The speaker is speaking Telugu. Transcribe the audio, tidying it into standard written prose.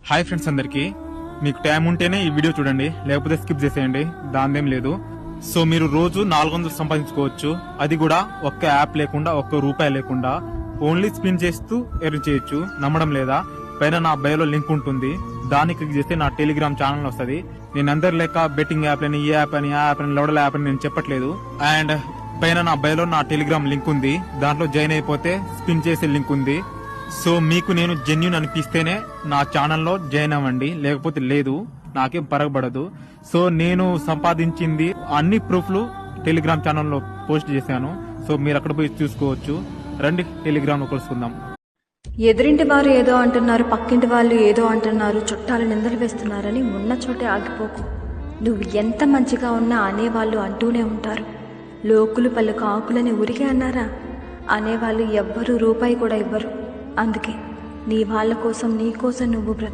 హాయ్ ఫ్రెండ్స్ అందరికి, మీకు టైం ఉంటేనే ఈ వీడియో చూడండి, లేకపోతే స్కిప్ చేసేయండి, దానిదేం లేదు. సో మీరు రోజు 400 సంపాదించుకోవచ్చు, అది కూడా ఒక్క యాప్ లేకుండా, ఒక్క రూపాయి లేకుండా, ఓన్లీ స్పిన్ చేస్తూ ఎర్న్ చేయొచ్చు. నమ్మడం లేదా? పైన నా బయోలో లింక్ ఉంటుంది, దాన్ని క్లిక్ చేస్తే నా టెలిగ్రామ్ ఛానల్ వస్తుంది. నేను అందరి లెక్క బెట్టింగ్ యాప్ అని, ఈ యాప్ అని, ఆ యాప్ అని, లవడల యాప్ అని నేను చెప్పట్లేదు. అండ్ పైన నా బయోలో నా టెలిగ్రామ్ లింక్ ఉంది, దాంట్లో జాయిన్ అయిపోతే స్పిన్ చేసే లింక్ ఉంది. సో మీకు నేను జెన్యూన్ అనిపిస్తేనే నా ఛానల్లో జాయిన్ అవ్వండి, లేకపోతే లేదు, నాకేం పరగబడదు. సో నేను సంపాదించింది అన్ని ప్రూఫ్లు టెలిగ్రామ్ ఛానల్లో పోస్ట్ చేశాను. సో మీరు అక్కడ పోయి చూసుకోవచ్చు. రండి టెలిగ్రామ్ లో కలుసుకుందాం. ఎదురింటి వారు ఏదో అంటున్నారు, పక్కింటి వాళ్ళు ఏదో అంటున్నారు, చుట్టాలు నిందలు వేస్తున్నారని ఉన్న చోటే ఆగిపోకు. నువ్వు ఎంత మంచిగా ఉన్నా అనేవాళ్ళు అంటూనే ఉంటారు. లోకులు పలుకు ఆకులని ఉరికే అన్నారా? అనేవాళ్ళు ఎవ్వరూ రూపాయి కూడా ఇవ్వరు. అందుకే నీ వాళ్ళ కోసం, నీ కోసం నువ్వు